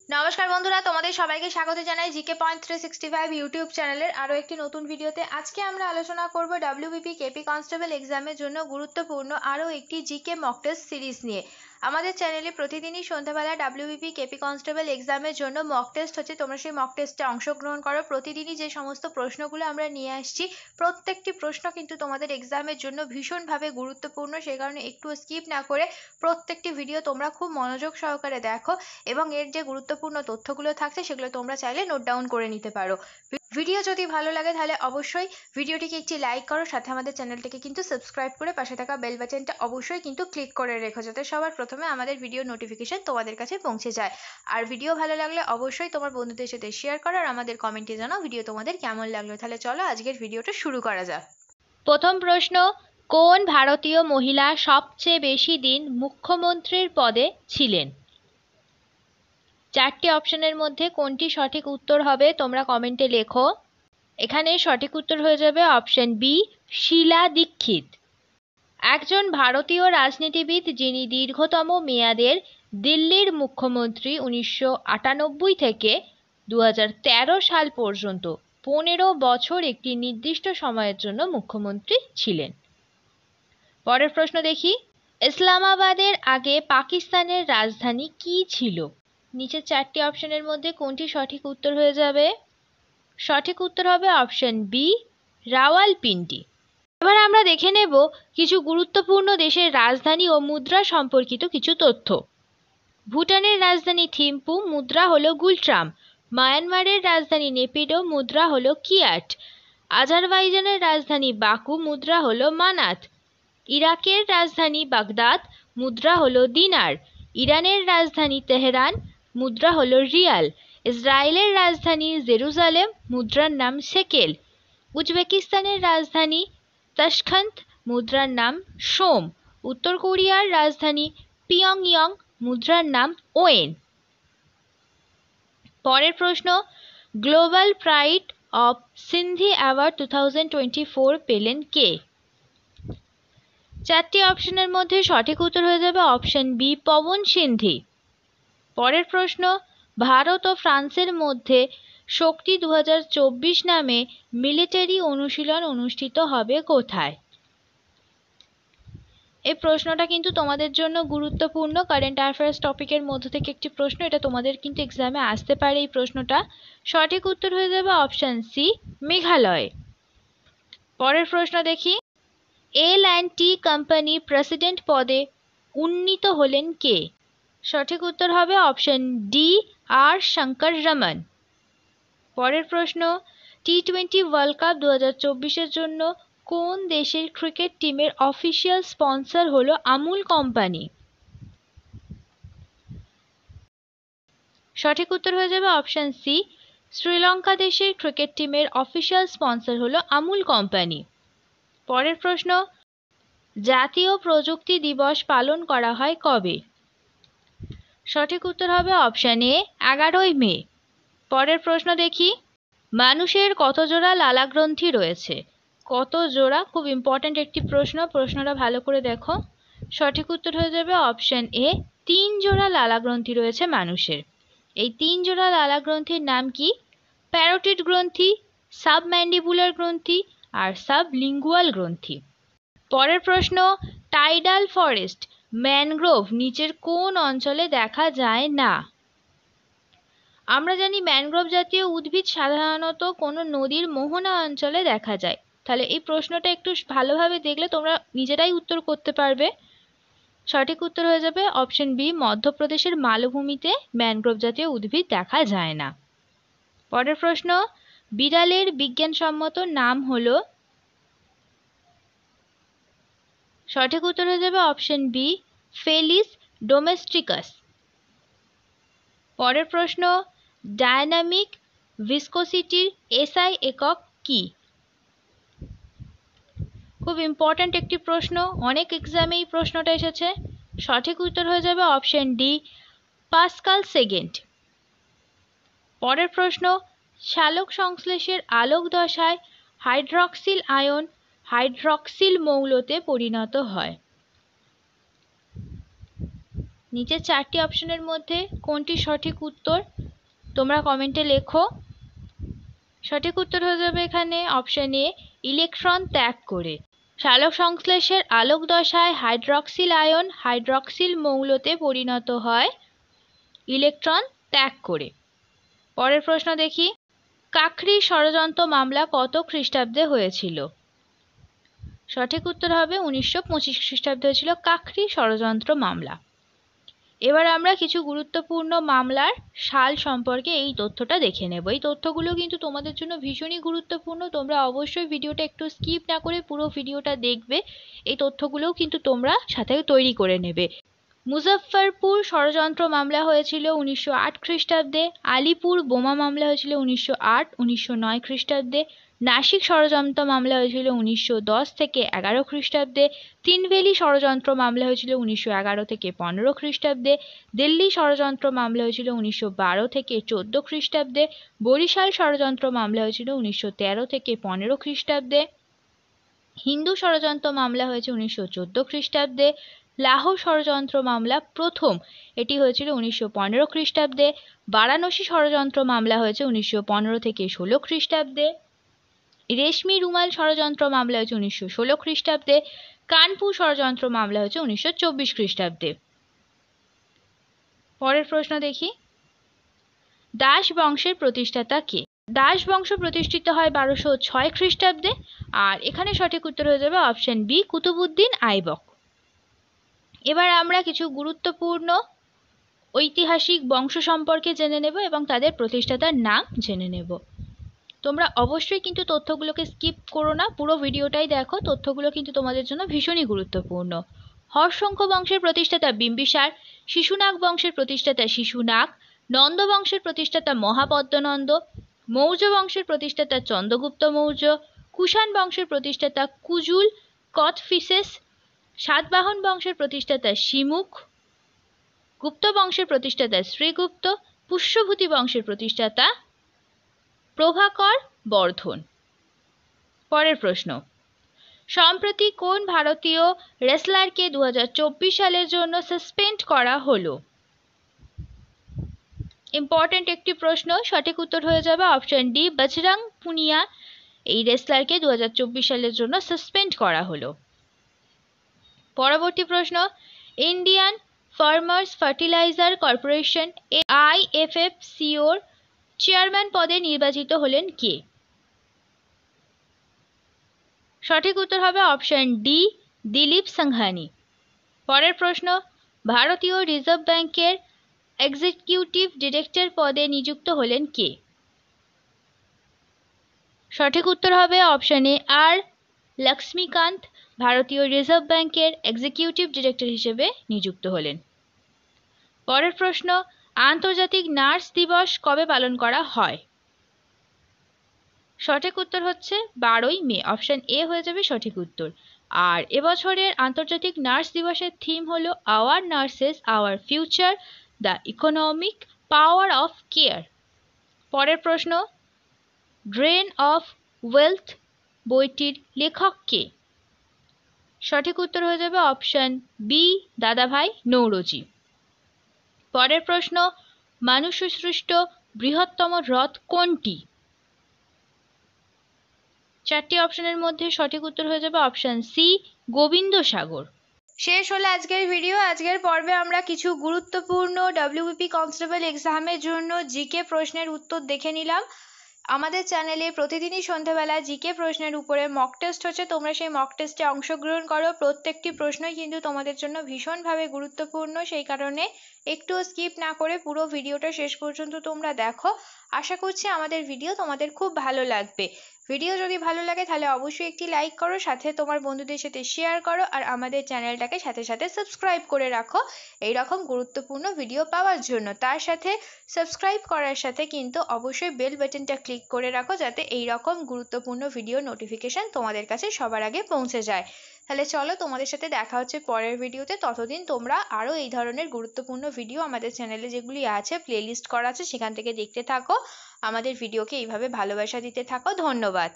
নমস্কার বন্ধুরা, তোমাদের সবাইকে স্বাগত জানাই জিকে পয়েন্ট 365 ইউটিউব চ্যানেলের আরো একটি নতুন ভিডিওতে। আজকে আমরা আলোচনা করব ডব্লিউবিপি কেপি কনস্টেবল এক্সামের জন্য গুরুত্বপূর্ণ আরো একটি জিকে মক টেস্ট সিরিজ নিয়ে। আমাদের চ্যানেলে প্রতিদিনই সন্ধ্যাবেলা ডব্লিউবিপি কেপি কনস্টেবল এক্সামের জন্য মক টেস্ট হচ্ছে, তোমরা সেই মক টেস্টে অংশগ্রহণ করো। প্রতিদিনই যে সমস্ত প্রশ্নগুলো আমরা নিয়ে আসছি, প্রত্যেকটি প্রশ্ন কিন্তু তোমাদের এক্সামের জন্য ভীষণভাবে গুরুত্বপূর্ণ। সেই কারণে একটু স্কিপ না করে প্রত্যেকটি ভিডিও তোমরা খুব মনোযোগ সহকারে দেখো এবং এর যে গুরুত্বপূর্ণ তথ্যগুলো থাকছে সেগুলো তোমরা চাইলে নোট ডাউন করে নিতে পারো। ভিডিও যদি ভালো লাগে তাহলে অবশ্যই ভিডিওটিকে একটি লাইক করো, সাথে আমাদের চ্যানেলটিকে কিন্তু সাবস্ক্রাইব করে পাশে থাকা বেল বাটনটা অবশ্যই কিন্তু ক্লিক করে রেখো, যাতে সবার প্রথমে আমাদের ভিডিও নোটিফিকেশন তোমাদের কাছে পৌঁছে যায়। আর ভিডিও ভালো লাগলে অবশ্যই তোমার বন্ধুদের সাথে শেয়ার করো আর আমাদের কমেন্টে জানাও ভিডিও তোমাদের কেমন লাগলো। তাহলে চলো আজকের ভিডিওটা শুরু করা যাক। প্রথম প্রশ্ন, কোন ভারতীয় মহিলা সবচেয়ে বেশি দিন মুখ্যমন্ত্রীর পদে ছিলেন? চারটি অপশনের মধ্যে কোনটি সঠিক উত্তর হবে তোমরা কমেন্টে লেখো। এখানে সঠিক উত্তর হয়ে যাবে অপশন বি, শীলা দীক্ষিত। একজন ভারতীয় রাজনীতিবিদ যিনি দীর্ঘতম মেয়াদের দিল্লির মুখ্যমন্ত্রী 1998 থেকে 2013 সাল পর্যন্ত 15 বছর একটি নির্দিষ্ট সময়ের জন্য মুখ্যমন্ত্রী ছিলেন। পরের প্রশ্ন দেখি, ইসলামাবাদের আগে পাকিস্তানের রাজধানী কি ছিল? নিচের চারটি অপশনের মধ্যে কোনটি সঠিক উত্তর হয়ে যাবে? সঠিক উত্তর হবে অপশন বি, রাওয়ালপিন্ডি। এবার আমরা দেখে নেব কিছু গুরুত্বপূর্ণ দেশের রাজধানী ও মুদ্রা সম্পর্কিত কিছু তথ্য। ভুটানের রাজধানী থিম্পু, মুদ্রা হলো গুলট্রাম। মায়ানমারের রাজধানী নেপিডো, মুদ্রা হলো কিয়াট। আজারবাইজানের রাজধানী বাকু, মুদ্রা হলো মানাত। ইরাকের রাজধানী বাগদাদ, মুদ্রা হলো দিনার। ইরানের রাজধানী তেহরান, মুদ্রা হলো রিয়াল। ইসরায়েলের রাজধানী জেরুজালেম, মুদ্রার নাম সেকেল। উজবেকিস্তানের রাজধানী তাশখান্ত, মুদ্রার নাম সোম। উত্তর কোরিয়ার রাজধানী পিয়ংইয়ং, মুদ্রার নাম ওয়েন। পরের প্রশ্ন, global pride of Sindhi award 2024 পেলেন কে? চারটি অপশনের মধ্যে সঠিক উত্তর হয়ে যাবে অপশন বি, পবন সিন্ধি। পরের প্রশ্ন, ভারত ও ফ্রান্সের মধ্যে শক্তি 2024 নামে মিলিটারি অনুশীলন অনুষ্ঠিত হবে কোথায়? এই প্রশ্নটা কিন্তু তোমাদের জন্য গুরুত্বপূর্ণ, কারেন্ট অ্যাফেয়ার্স টপিকের মধ্য থেকে একটি প্রশ্ন, এটা তোমাদের কিন্তু এক্সামে আসতে পারে এই প্রশ্নটা। সঠিক উত্তর হয়ে যাবে অপশন সি, মেঘালয়। পরের প্রশ্ন দেখি, এল&টি কোম্পানি প্রেসিডেন্ট পদে উন্নীত হলেন কে? সঠিক উত্তর হবে অপশন ডি, আর শঙ্কর রমন। পরের প্রশ্ন, টি20 ওয়ার্ল্ড কাপ 2024-এর জন্য কোন দেশের ক্রিকেট টিমের অফিসিয়াল স্পন্সর হলো আমুল কোম্পানি? সঠিক উত্তর হয়ে যাবে অপশন সি, শ্রীলঙ্কা দেশের ক্রিকেট টিমের অফিসিয়াল স্পন্সর হলো আমুল কোম্পানি। পরের প্রশ্ন, জাতীয় প্রযুক্তি দিবস পালন করা হয় কবে? সঠিক উত্তর হবে অপশন এ, 11ই মে। পরের প্রশ্ন দেখি, মানুষের কত জোড়া লালাগ্রন্থি রয়েছে? কত জোড়া? খুব ইম্পর্ট্যান্ট একটি প্রশ্ন, প্রশ্নটা ভালো করে দেখো। সঠিক উত্তর হয়ে যাবে অপশন এ, 3 জোড়া লালাগ্রন্থি রয়েছে মানুষের। এই 3 জোড়া লালাগ্রন্থির নাম কি? প্যারোটিড গ্রন্থি, সাবম্যান্ডিবুলার গ্রন্থি আর সাবলিঙ্গুয়াল গ্রন্থি। পরের প্রশ্ন, টাইডাল ফরেস্ট ম্যানগ্রোভ নিচের কোন অঞ্চলে দেখা যায় না? আমরা জানি ম্যানগ্রোভ জাতীয় উদ্ভিদ সাধারণত কোনো নদীর মোহনা অঞ্চলে দেখা যায়। তাহলে এই প্রশ্নটা একটু ভালোভাবে দেখলে তোমরা নিজেরাই উত্তর করতে পারবে। সঠিক উত্তর হয়ে যাবে অপশন বি, মধ্যপ্রদেশের মালভূমিতে ম্যানগ্রোভ জাতীয় উদ্ভিদ দেখা যায় না। পরের প্রশ্ন, বিড়ালের বিজ্ঞানসম্মত নাম হলো? সঠিক উত্তর হয়ে যাবে অপশন বি, ফেলিস ডোমেস্টিকাস। পরের প্রশ্ন, ডায়নামিক ভিসকোসিটির এসআই একক কি? খুব ইম্পর্ট্যান্ট একটি প্রশ্ন, অনেক এক্সামে এই প্রশ্নটা এসেছে। সঠিক উত্তর হয়ে যাবে অপশন ডি, পাস্কাল সেকেন্ড। পরের প্রশ্ন, সালোক সংশ্লেষের আলোক দশায় হাইড্রক্সিল আয়ন হাইড্রক্সিল মৌলতে পরিণত হয়। নিচের 4টি অপশনের মধ্যে কোনটি সঠিক উত্তর তোমরা কমেন্টে লেখো। সঠিক উত্তর হয়ে যাবে এখানে অপশন এ, ইলেকট্রন ত্যাগ করে। সালোক সংশ্লেষের আলোক দশায় হাইড্রক্সিল আয়ন হাইড্রক্সিল মৌলতে পরিণত হয় ইলেকট্রন ত্যাগ করে। পরের প্রশ্ন দেখি, কাকরি ষড়যন্ত্র মামলা কত খ্রিস্টাব্দে হয়েছিল? সঠিক উত্তর হবে 1925 খ্রিস্টাব্দে হয়েছিল কাকরি ষড়যন্ত্র মামলা। এবার আমরা কিছু গুরুত্বপূর্ণ মামলার সাল সম্পর্কে এই তথ্যটা দেখে নেব। এই তথ্যগুলো কিন্তু তোমাদের জন্য ভীষণই গুরুত্বপূর্ণ, তোমরা অবশ্যই ভিডিওটা একটু স্কিপ না করে পুরো ভিডিওটা দেখবে। এই তথ্যগুলোও কিন্তু তোমরা সাথে তৈরি করে নেবে। মুজফ্ফরপুর ষড়যন্ত্র মামলা হয়েছিল 1908 খ্রিস্টাব্দে, আলিপুর বোমা মামলা হয়েছিল 1909 খ্রিস্টাব্দে, নাসিক ষড়যন্ত্র মামলা হয়েছিল 1910 থেকে 11 খ্রিস্টাব্দে, তিনভেলি ষড়যন্ত্র মামলা হয়েছিল 1911 থেকে 15 খ্রিস্টাব্দে, দিল্লি ষড়যন্ত্র মামলা হয়েছিল 1912 থেকে 14 খ্রিস্টাব্দে, বরিশাল ষড়যন্ত্র মামলা হয়েছিল 1913 থেকে 15 খ্রিস্টাব্দে, হিন্দু ষড়যন্ত্র মামলা হয়েছে 1914 খ্রিস্টাব্দে, লাহোর ষড়যন্ত্র মামলা প্রথম এটি হয়েছিল 1915 খ্রিস্টাব্দে, বারাণসী ষড়যন্ত্র মামলা হয়েছে 1915 থেকে 16 খ্রিস্টাব্দে, রেশমি রুমাল ষড়যন্ত্র মামলা হয়েছে 1916 খ্রিস্টাব্দে, কানপুর ষড়যন্ত্র মামলা হয়েছে 1924 খ্রিস্টাব্দে। পরের প্রশ্ন দেখি, দাস বংশের প্রতিষ্ঠাতা কে? দাস বংশ প্রতিষ্ঠিত হয় 1206 খ্রিস্টাব্দে, আর এখানে সঠিক উত্তর হয়ে যাবে অপশন বি, কুতুবউদ্দিন আইবক। এবার আমরা কিছু গুরুত্বপূর্ণ ঐতিহাসিক বংশ সম্পর্কে জেনে নেব এবং তাদের প্রতিষ্ঠাতার নাম জেনে নেব। তোমরা অবশ্যই কিন্তু তথ্যগুলোকে স্কিপ করো না, পুরো ভিডিওটাই দেখো, তথ্যগুলো কিন্তু তোমাদের জন্য ভীষণই গুরুত্বপূর্ণ। হর্ষঙ্ক বংশের প্রতিষ্ঠাতা বিম্বিসার, শিশুনাগ বংশের প্রতিষ্ঠাতা শিশুনাগ, নন্দ বংশের প্রতিষ্ঠাতা মহাপদ্মনন্দ, মৌর্য বংশের প্রতিষ্ঠাতা চন্দ্রগুপ্ত মৌর্য, কুষাণ বংশের প্রতিষ্ঠাতা কুজুল কথফিসেস, সাতবাহন বংশের প্রতিষ্ঠাতা শিমুখ, গুপ্ত বংশের প্রতিষ্ঠাতা শ্রীগুপ্ত, পুষ্যভূতি বংশের প্রতিষ্ঠাতা প্রভাকর বর্ধন। পরের প্রশ্ন, সম্প্রতি কোন ভারতীয় রেসলারকে 2024 সালের জন্য সাসপেন্ড করা হলো? ইম্পর্টেন্ট একটি প্রশ্ন, সঠিক উত্তর হয়ে যাবে অপশন ডি, বজরং পুনিয়া। এই রেসলারকে 2024 সালের জন্য সাসপেন্ড করা হলো। পরবর্তী প্রশ্ন, ইন্ডিয়ান ফার্মার্স ফার্টিলাইজার কর্পোরেশন IFFCOর চেয়ারম্যান পদে নির্বাচিত হলেন কে? সঠিক উত্তর হবে অপশন ডি, দিলীপ সাংঘানি। পরের প্রশ্ন, ভারতীয় রিজার্ভ ব্যাংকের এক্সিকিউটিভ ডিরেক্টর পদে নিযুক্ত হলেন কে? সঠিক উত্তর হবে অপশন এ, আর লক্ষ্মীকান্ত ভারতীয় রিজার্ভ ব্যাংকের এক্সিকিউটিভ ডিরেক্টর হিসেবে নিযুক্ত হলেন। পরের প্রশ্ন, আন্তর্জাতিক নার্স দিবস কবে পালন করা হয়? সঠিক উত্তর হচ্ছে 12ই মে, অপশন এ হয়ে যাবে সঠিক উত্তর। আর এবছরের আন্তর্জাতিক নার্স দিবসের থিম হলো our nurses our future, the economic power of care. পরের প্রশ্ন, ড্রেন অফ ওয়েলথ বইটির লেখক কে? সঠিক উত্তর হয়ে যাবে অপশন বি, দাদাভাই নৌরোজি। পরের প্রশ্ন, মানুষ সৃষ্ট বৃহত্তম হ্রদ কোনটি? 4টি অপশনের মধ্যে সঠিক উত্তর হয়ে যাবে অপশন সি, গোবিন্দ সাগর। শেষ হলো আজকের ভিডিও। আজকের পর্বে আমরা কিছু গুরুত্বপূর্ণ WBP কনস্টেবল এক্সামের জন্য জিকে প্রশ্নের উত্তর দেখে নিলাম। আমাদের চ্যানেলে প্রতিদিনই সন্ধ্যাবেলা জিকে প্রশ্নের উপরে মক টেস্ট হচ্ছে, তোমরা সেই মক টেস্টে অংশগ্রহণ করো। প্রত্যেকটি প্রশ্নই কিন্তু তোমাদের জন্য ভীষণভাবে গুরুত্বপূর্ণ, সেই কারণে একটু স্কিপ না করে পুরো ভিডিওটা শেষ পর্যন্ত তোমরা দেখো। আশা করছি আমাদের ভিডিও তোমাদের খুব ভালো লাগবে। ভিডিও যদি ভালো লাগে তাহলে অবশ্যই একটি লাইক করো, সাথে তোমার বন্ধুদের সাথে শেয়ার করো, আর আমাদের চ্যানেলটাকে সাথে সাথে সাবস্ক্রাইব করে রাখো এই রকম গুরুত্বপূর্ণ ভিডিও পাওয়ার জন্য। তার সাথে সাবস্ক্রাইব করার সাথে কিন্তু অবশ্যই বেল বাটনটা ক্লিক করে রাখো, যাতে এই রকম গুরুত্বপূর্ণ ভিডিও নোটিফিকেশন তোমাদের কাছে সবার আগে পৌঁছে যায়। তাহলে চলো, তোমাদের সাথে দেখা হচ্ছে পরের ভিডিওতে। ততদিন তোমরা আরও এই ধরনের গুরুত্বপূর্ণ ভিডিও আমাদের চ্যানেলে যেগুলি আছে প্লেলিস্ট করা আছে সেখান থেকে দেখতে থাকো। আমাদের ভিডিওকে এইভাবে ভালোবাসা দিতে থাকো। ধন্যবাদ।